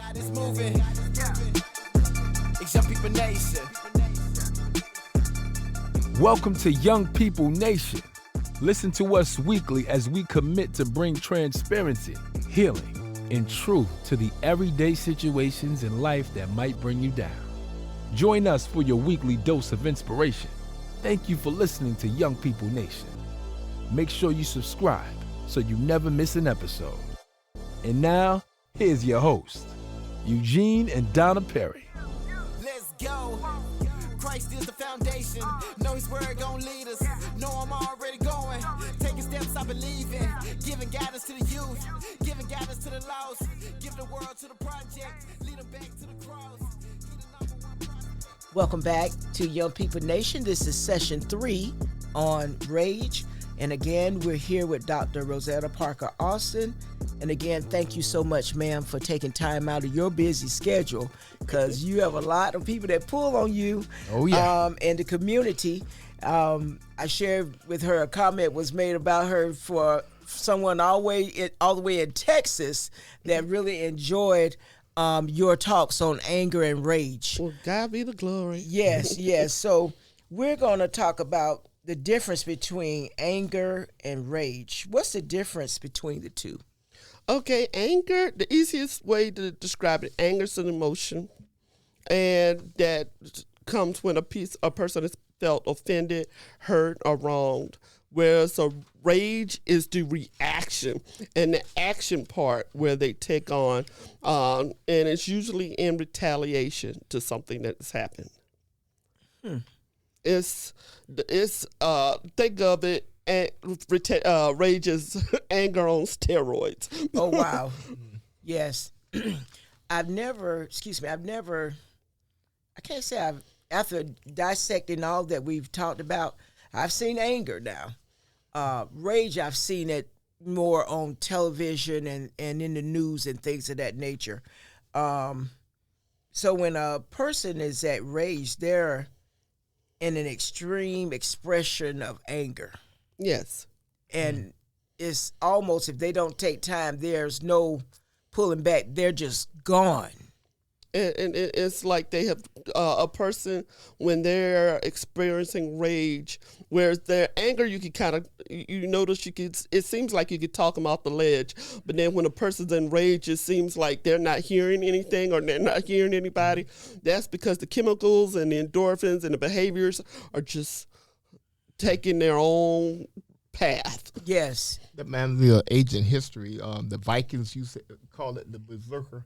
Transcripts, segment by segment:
God is moving. It's Young People Nation. Welcome to Young People Nation. Listen to us weekly as we commit to bring transparency, healing, and truth to the everyday situations in life that might bring you down. Join us for your weekly dose of inspiration. Thank you for listening to Young People Nation. Make sure you subscribe so you never miss an episode. And now, here's your host, Eugene and Donna Perry. Let's go. Christ is the foundation. Know His word gon' lead us. Know I'm already going. Taking steps I believe in. Giving guidance to the youth. Giving guidance to the lost. Giving the world to the project. Lead them back to the cross. Welcome back to Young People Nation. This is session 3 on rage. And again, we're here with Dr. Rosetta Parker Austin. And again, thank you so much, ma'am, for taking time out of your busy schedule, because you have a lot of people that pull on you. Oh, yeah. In the community. I shared with her a comment was made about her for someone all the way in Texas that really enjoyed your talks on anger and rage. Well, God be the glory. Yes, yes. So we're going to talk about the difference between anger and rage. What's the difference between the two? Okay, anger, the easiest way to describe it, anger is an emotion, and that comes when a person is felt offended, hurt, or wronged, whereas a rage is the reaction and the action part where they take on, and it's usually in retaliation to something that has happened. It's think of it, rage is anger on steroids. Oh, wow. Yes. I can't say after dissecting all that we've talked about, I've seen anger now. Rage, I've seen it more on television and in the news and things of that nature. So when a person is at rage, they're in an extreme expression of anger. Yes. And it's almost, if they don't take time, there's no pulling back. They're just gone. And it's like they have a person, when they're experiencing rage, whereas their anger, you can kind of, you notice it seems like you could talk them off the ledge. But then when a person's in rage, it seems like they're not hearing anything or they're not hearing anybody. That's because the chemicals and the endorphins and the behaviors are just taking their own path. Yes. That reminds me of ancient history. The Vikings used to call it the berserker,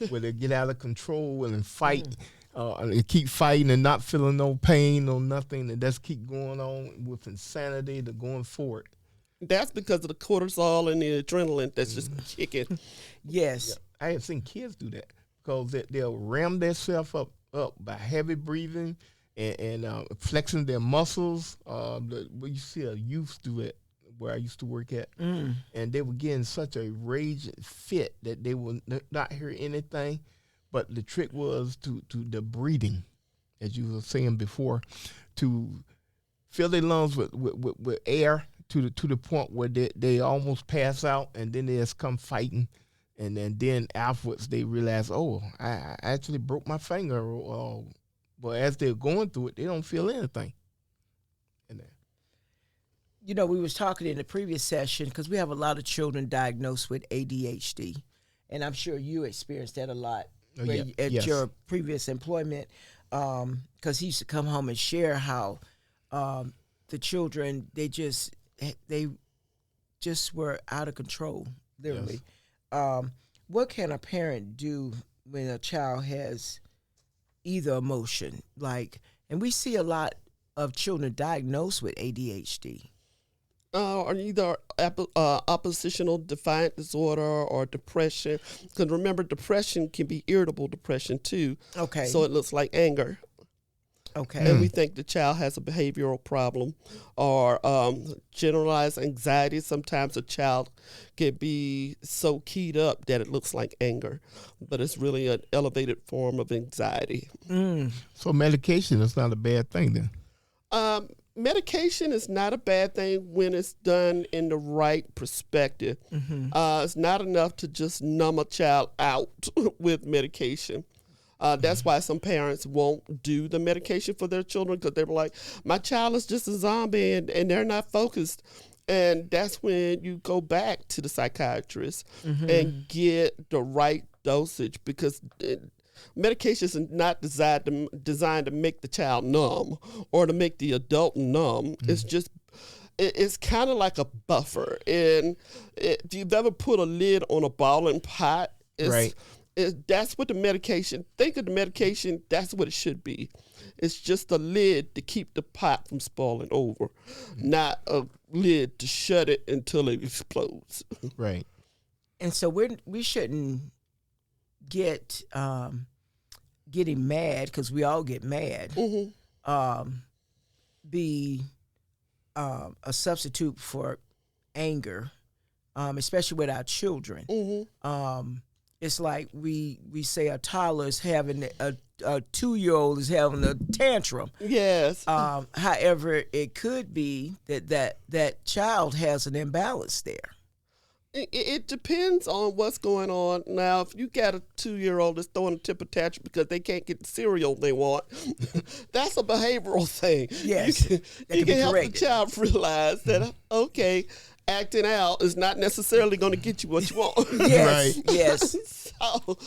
where they get out of control and fight. They keep fighting and not feeling no pain or nothing, and just keep going on with insanity to going forward. That's because of the cortisol and the adrenaline that's just kicking. Yes. Yeah, I have seen kids do that because they'll ram themselves up by heavy breathing and flexing their muscles. You see a youth do it where I used to work at, and they were getting such a rage fit that they would not hear anything. But the trick was to the breathing, as you were saying before, to fill their lungs with air to the point where they almost pass out, and then they just come fighting. And then afterwards they realize, oh, I actually broke my finger. But as they're going through it, they don't feel anything. You know, we was talking in the previous session, because we have a lot of children diagnosed with ADHD, and I'm sure you experienced that a lot at your previous employment, because he used to come home and share how the children, they just were out of control, literally. Yes. What can a parent do when a child has either emotion, and we see a lot of children diagnosed with ADHD? Or either oppositional defiant disorder or depression. Because remember, depression can be irritable depression too. Okay. So it looks like anger. Okay. And we think the child has a behavioral problem or generalized anxiety. Sometimes a child can be so keyed up that it looks like anger, but it's really an elevated form of anxiety. So medication is not a bad thing then? medication is not a bad thing when it's done in the right perspective. It's not enough to just numb a child out with medication. That's why some parents won't do the medication for their children, because they're like, my child is just a zombie, and they're not focused. And that's when you go back to the psychiatrist and get the right dosage, because medications are not designed to make the child numb or to make the adult numb. It's just, it's kind of like a buffer. And if you've ever put a lid on a boiling pot, that's what the medication, think of the medication, that's what it should be. It's just a lid to keep the pot from spoiling over, not a lid to shut it until it explodes. Right. And so we shouldn't get getting mad, because we all get mad, be a substitute for anger, especially with our children. It's like we say a toddler is having a 2-year-old is having a tantrum. Yes. However, it could be that child has an imbalance there. It depends on what's going on. Now, if you got a 2-year-old that's throwing a temper tantrum because they can't get the cereal they want, that's a behavioral thing. Yes. You can help the child realize that, okay, acting out is not necessarily going to get you what you want. Yes, yes. So,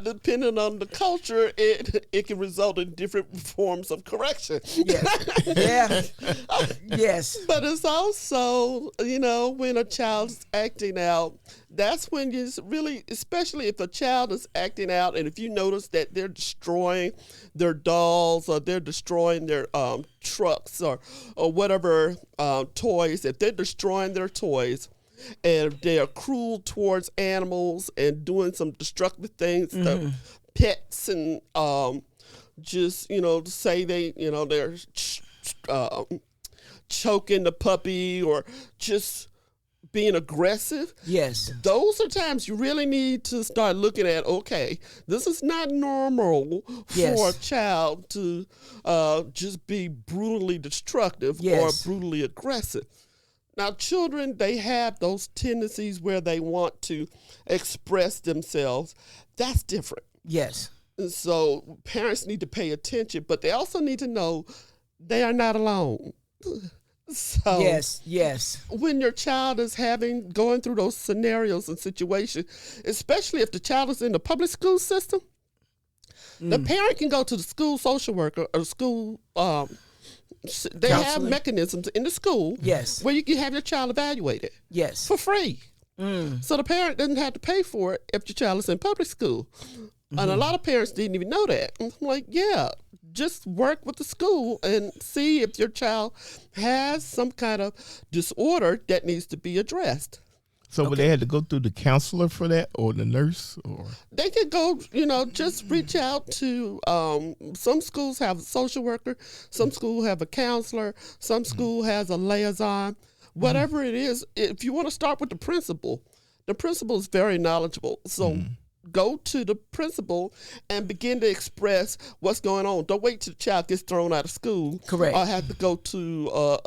depending on the culture, it can result in different forms of correction. Yes. Yeah. Yes. But it's also, when a child's acting out, that's when you really, especially if a child is acting out, and if you notice that they're destroying their dolls, or they're destroying their trucks, or whatever toys, if they're destroying their toys, and they are cruel towards animals and doing some destructive things to pets, and just, say they're choking the puppy, or just being aggressive. Yes. Those are times you really need to start looking at, okay, this is not normal for a child to just be brutally destructive or brutally aggressive. Now, children, they have those tendencies where they want to express themselves. That's different. Yes. And so parents need to pay attention, but they also need to know they are not alone. So yes. When your child is going through those scenarios and situations, especially if the child is in the public school system, the parent can go to the school social worker or school. They have mechanisms in the school where you can have your child evaluated for free. So the parent doesn't have to pay for it if your child is in public school. And a lot of parents didn't even know that. I'm like, just work with the school and see if your child has some kind of disorder that needs to be addressed. So would they have to go through the counselor for that, or the nurse, or? They can go, just reach out to, some schools have a social worker, some schools have a counselor, some school has a liaison. Whatever it is, if you want to start with the principal is very knowledgeable. So go to the principal and begin to express what's going on. Don't wait till the child gets thrown out of school. Correct. Or have to go to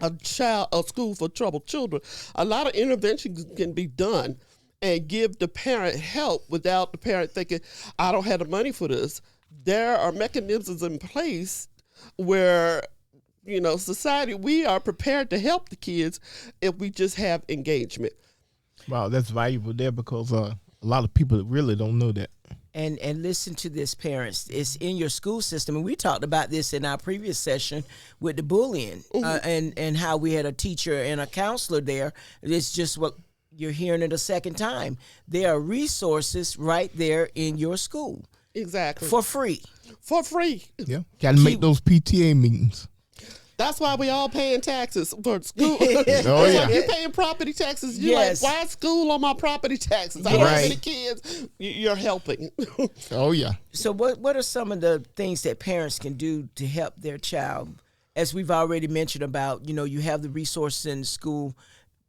a school for troubled children. A lot of interventions can be done and give the parent help without the parent thinking, I don't have the money for this. There are mechanisms in place where, society, we are prepared to help the kids if we just have engagement. Wow, that's valuable there, because a lot of people really don't know that. And listen to this, parents. It's in your school system, and we talked about this in our previous session with the bullying, and how we had a teacher and a counselor there. It's just what you're hearing it a second time. There are resources right there in your school. Exactly. For free. Yeah, got to make those PTA meetings. That's why we all paying taxes for school. Like you're paying property taxes. You're like, why school on my property taxes? I don't have any kids. You're helping. So what are some of the things that parents can do to help their child? As we've already mentioned about, you have the resources in school.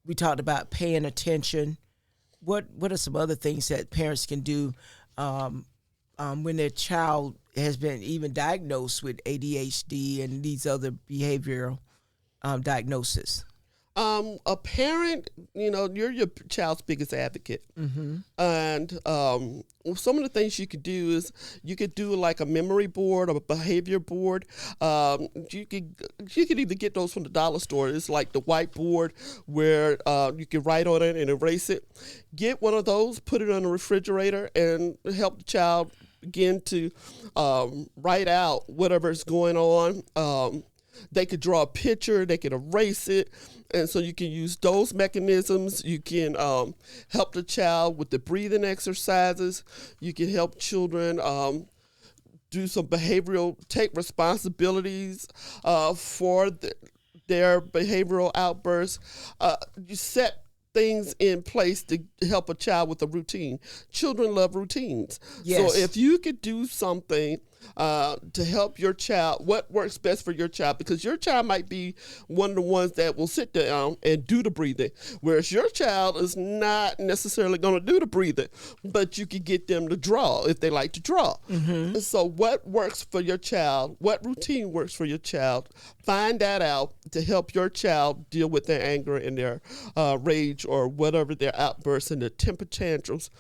We talked about paying attention. What are some other things that parents can do when their child has been even diagnosed with ADHD and these other behavioral diagnoses? A parent, you're your child's biggest advocate. And some of the things you could do is you could do like a memory board or a behavior board. You could either get those from the dollar store. It's like the whiteboard where you can write on it and erase it. Get one of those, put it on the refrigerator, and help the child begin to write out whatever's going on. They could draw a picture, they could erase it. And so you can use those mechanisms. You can help the child with the breathing exercises. You can help children do some take responsibilities for their behavioral outbursts. You set things in place to help a child with a routine. Children love routines. Yes. So if you could do something to help your child, what works best for your child, because your child might be one of the ones that will sit down and do the breathing, whereas your child is not necessarily going to do the breathing, but you could get them to draw if they like to draw. And so what works for your child, what routine works for your child, find that out to help your child deal with their anger and their rage or whatever their outbursts and their temper tantrums.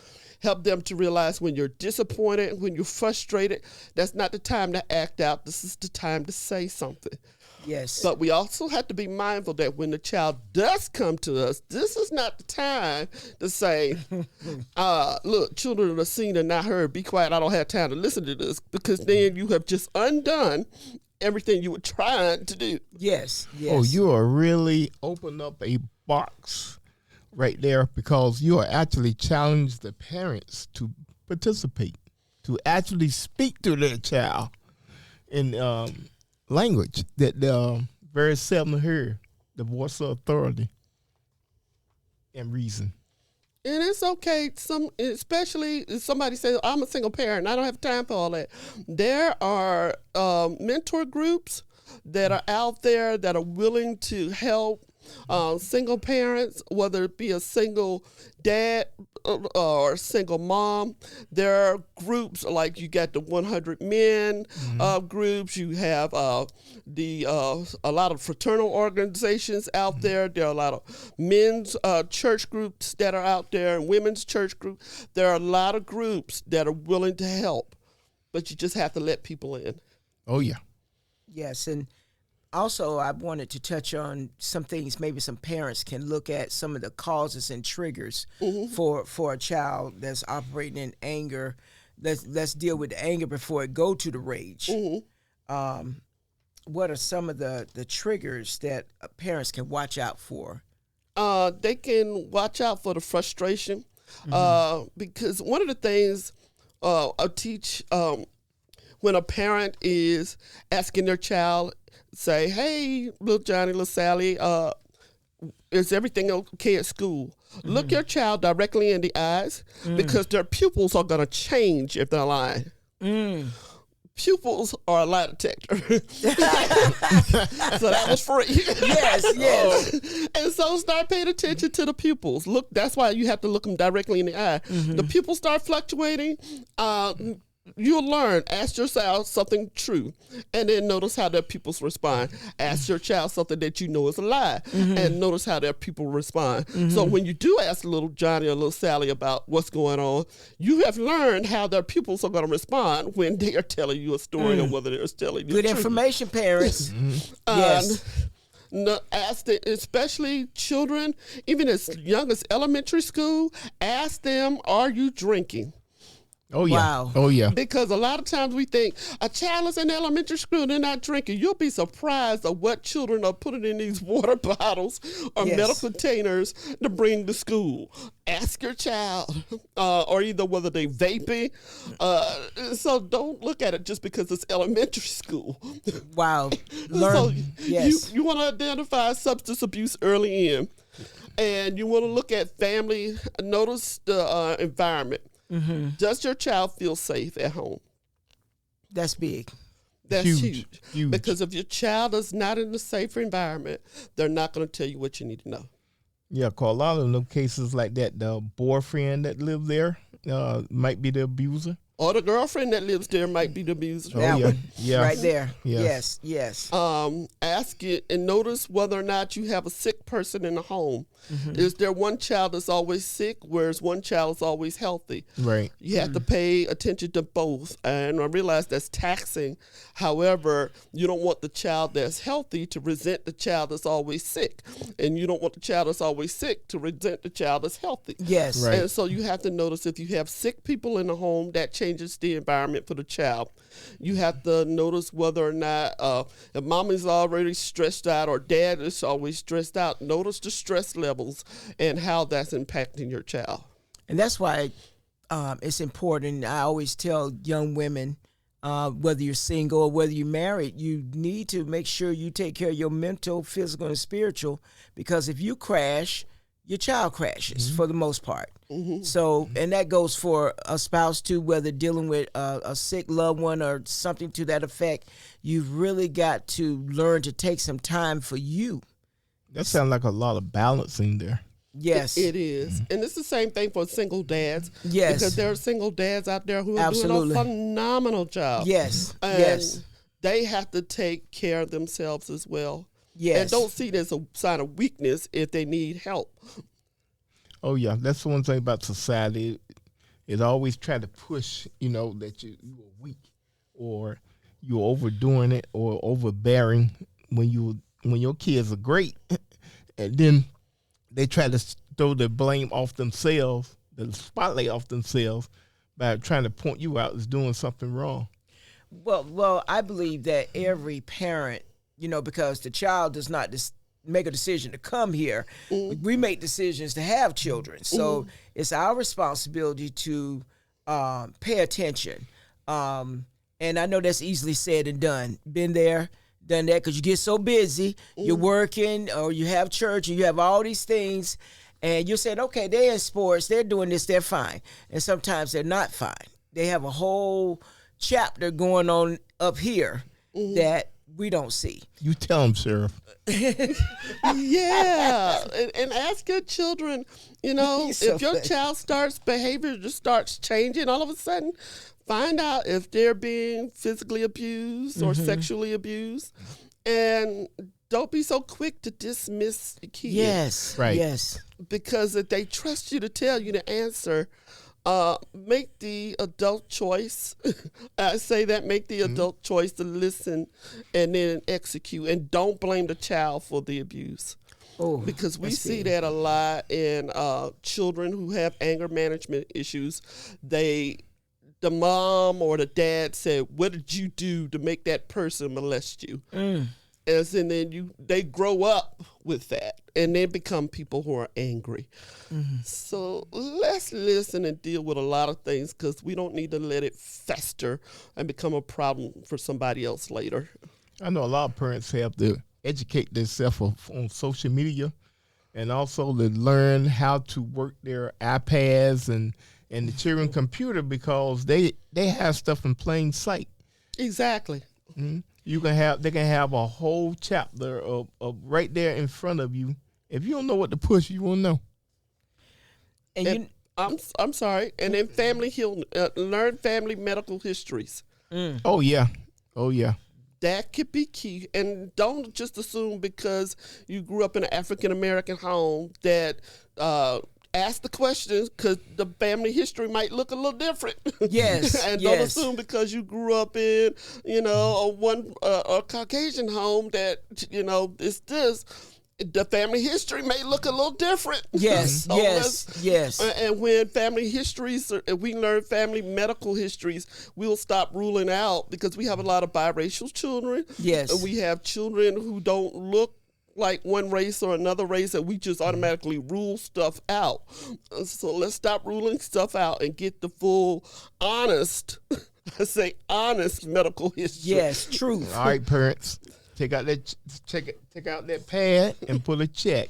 Help them to realize when you're disappointed, when you're frustrated, that's not the time to act out. This is the time to say something. Yes. But we also have to be mindful that when the child does come to us, this is not the time to say, look, children are seen and not heard. Be quiet. I don't have time to listen to this, because then you have just undone everything you were trying to do. Yes. Oh, you are really open up a box right there, because you are actually challenge the parents to participate, to actually speak to their child in language that very seldom hear, the voice of authority and reason. And it's okay, especially if somebody says, I'm a single parent, I don't have time for all that. There are mentor groups that are out there that are willing to help single parents, whether it be a single dad or a single mom. There are groups like you got the 100 Men groups. You have a lot of fraternal organizations out there. There are a lot of men's church groups that are out there and women's church groups. There are a lot of groups that are willing to help, but you just have to let people in. Oh, yeah. Yes, and also, I wanted to touch on some things maybe some parents can look at, some of the causes and triggers for a child that's operating in anger. Let's deal with the anger before it go to the rage. What are some of the triggers that parents can watch out for? They can watch out for the frustration because one of the things I teach when a parent is asking their child, say, hey, little Johnny, little Sally, is everything okay at school? Look your child directly in the eyes because their pupils are going to change if they're lying. Pupils are a lie detector. So that was free. Yes. And so start paying attention to the pupils. Look, that's why you have to look them directly in the eye. The pupils start fluctuating. You'll learn. Ask yourself something true, and then notice how their pupils respond. Ask your child something that you know is a lie, and notice how their people respond. So when you do ask little Johnny or little Sally about what's going on, you have learned how their pupils are going to respond when they are telling you a story or whether they're telling you Good truth. information, parents. Yes. Ask them, especially children, even as young as elementary school, ask them, are you drinking? Oh, yeah. Wow. Oh, yeah. Because a lot of times we think a child is in elementary school, they're not drinking. You'll be surprised at what children are putting in these water bottles or metal containers to bring to school. Ask your child, or either whether they vaping. So don't look at it just because it's elementary school. Wow. Learn. You want to identify substance abuse early in, and you want to look at family, notice the environment. Does your child feel safe at home? That's big. That's huge. Because if your child is not in a safe environment, they're not going to tell you what you need to know. Yeah, cause a lot of them cases like that, the boyfriend that lived there might be the abuser. Or the girlfriend that lives there might be the abuser. That one, yeah. right there. Yes. Yes. Ask it and notice whether or not you have a sick person in the home. Is there one child that's always sick, whereas one child is always healthy? Right. You have to pay attention to both. And I realize that's taxing. However, you don't want the child that's healthy to resent the child that's always sick. And you don't want the child that's always sick to resent the child that's healthy. Yes. Right. And so you have to notice if you have sick people in the home, that changes the environment for the child. You have to notice whether or not if mom is already stressed out or dad is always stressed out, notice the stress levels and how that's impacting your child. And that's why it's important. I always tell young women, whether you're single or whether you're married, you need to make sure you take care of your mental, physical, and spiritual, because if you crash, your child crashes for the most part. So, and that goes for a spouse too, whether dealing with a sick loved one or something to that effect. You've really got to learn to take some time for you. That sounds like a lot of balancing there. Yes. It is. And it's the same thing for single dads. Yes. Because there are single dads out there who are Absolutely. doing a phenomenal job. Yes. And Yes. they have to take care of themselves as well. Yes. And don't see it as a sign of weakness if they need help. Oh yeah, that's the one thing about society. It always try to push, that you are weak, or you're overdoing it, or overbearing when your kids are great, and then they try to throw the blame off themselves, the spotlight off themselves, by trying to point you out as doing something wrong. Well, I believe that every parent, because the child does not make a decision to come here. We make decisions to have children. So it's our responsibility to pay attention. And I know that's easily said and done. Been there, done that, because you get so busy, you're working, or you have church, and you have all these things, and you're saying, okay, they're in sports, they're doing this, they're fine. And sometimes they're not fine. They have a whole chapter going on up here that we don't see. You tell them, Sheriff. Yeah. And ask your children, So if your funny. child's behavior just starts changing all of a sudden, find out if they're being physically abused or sexually abused. And don't be so quick to dismiss the kid. Yes. Right. Yes. Because if they trust you to tell you the answer, make the adult choice. I say that, make the adult choice to listen and then execute. And don't blame the child for the abuse. Oh, Because we that's see big. that a lot in children who have anger management issues. The mom or the dad said, "What did you do to make that person molest you?" And then they grow up with that, and they become people who are angry. So let's listen and deal with a lot of things, because we don't need to let it fester and become a problem for somebody else later. I know a lot of parents have to educate themselves on social media, and also to learn how to work their iPads and the children's computer, because they have stuff in plain sight. Exactly. They can have a whole chapter of right there in front of you. If you don't know what to push, you won't know. And I'm sorry. And then family healing, learn family medical histories. Oh yeah. That could be key. And don't just assume because you grew up in an African-American home that ask the questions, because the family history might look a little different. Yes, And don't yes. assume because you grew up in, a Caucasian home that, it's this. The family history may look a little different. Yes, So yes. And when family histories, if we learn family medical histories, we'll stop ruling out, because we have a lot of biracial children. Yes. And we have children who don't look like one race or another race, and we just automatically rule stuff out. So let's stop ruling stuff out and get the full honest, honest medical history. Yes, truth. All right, parents, take out that pad and put a check.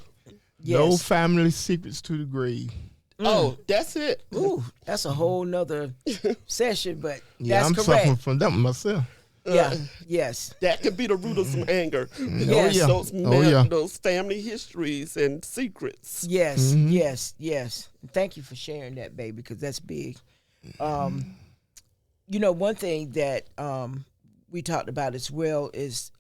Yes. No family secrets to the grave. Oh, that's it. Ooh, that's a whole nother session, but Yeah, that's I'm correct. suffering from that myself. Yeah, yes. That could be the root of some anger. Yes. yeah. Those family histories and secrets. Yes, yes. Thank you for sharing that, baby, because that's big. one thing that we talked about as well is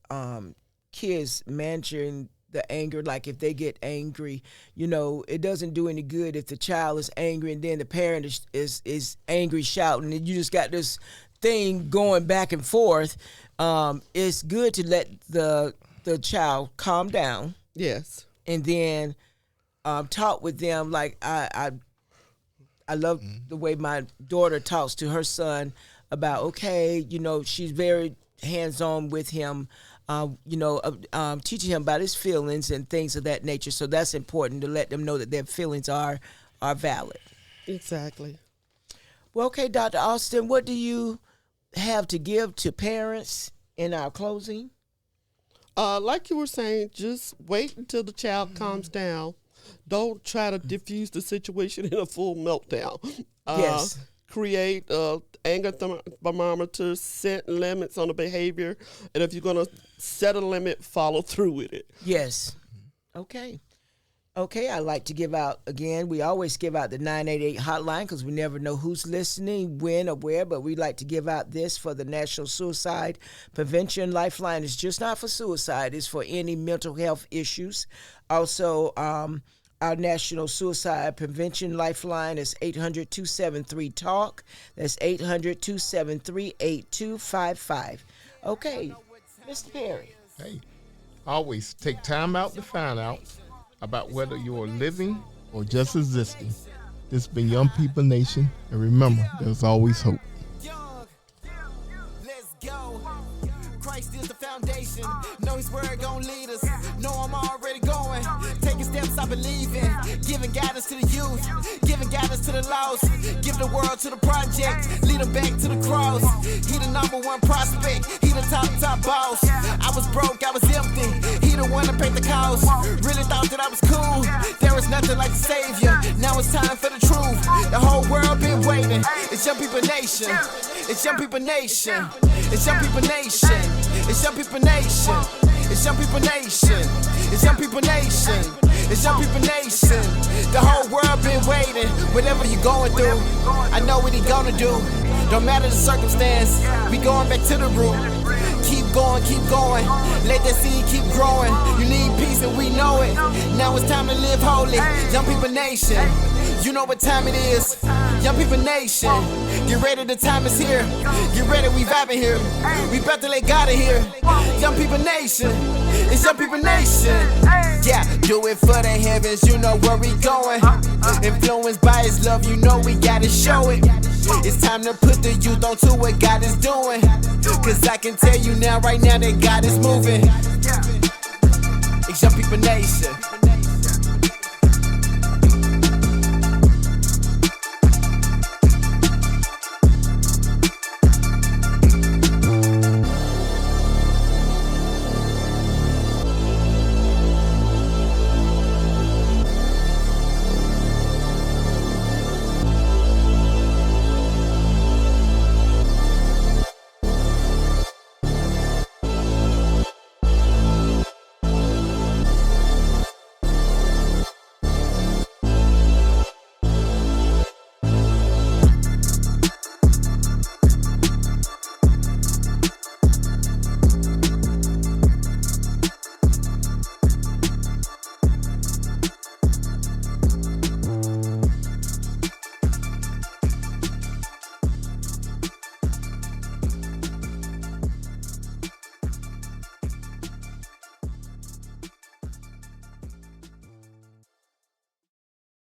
kids managing the anger. Like if they get angry, it doesn't do any good if the child is angry and then the parent is angry shouting, and you just got this thing going back and forth. It's good to let the child calm down. Yes. And then talk with them. Like I love the way my daughter talks to her son about, okay, she's very hands-on with him, teaching him about his feelings and things of that nature. So that's important to let them know that their feelings are valid. Exactly. Well, okay, Dr. Austin, what do you have to give to parents in our closing? Like you were saying, just wait until the child calms down. Don't try to diffuse the situation in a full meltdown. Yes. Create anger thermometer, set limits on the behavior, and if you're going to set a limit, follow through with it. Yes. Okay, I like to give out, again, we always give out the 988 hotline because we never know who's listening, when, or where, but we like to give out this for the National Suicide Prevention Lifeline. It's just not for suicide, it's for any mental health issues. Also, our National Suicide Prevention Lifeline is 800-273-TALK. That's 800-273-8255. Okay, Mr. Perry. Hey, always take time out to find out about whether you're living or just existing. This has been Young People Nation, and remember, there's always hope. Let's go. Christ is the foundation. Know his word gon' lead us. Know I'm already going. Taking steps I believe in. Giving guidance to the youth. Giving guidance to the lost. Give the world to the project. Lead them back to the cross. He the number one prospect. He the top boss. I was broke, I was empty. He the one that paid the cost. Really thought that I was cool. There was nothing like the Savior. Now it's time for the truth. The whole world been waiting. It's Young People Nation. It's Young People Nation. It's Young People Nation. It's Young People Nation. It's Young People Nation. It's Young People Nation. It's Young People Nation. The whole world been waiting. Whatever you going through, I know what he gonna do. Don't matter the circumstance, we going back to the root. Keep going, keep going. Let that seed keep growing. You need peace and we know it. Now it's time to live holy. Young People Nation. You know what time it is. Young People Nation. Get ready, the time is here. Get ready, we vibing here. We about to let God in here. Young People Nation. It's Young People Nation. Yeah, do it for the heavens, you know where we going. Influenced by his love, you know we gotta show it. It's time to put the youth onto what God is doing. Cause I can tell you now, right now, that God is moving. It's Young People Nation.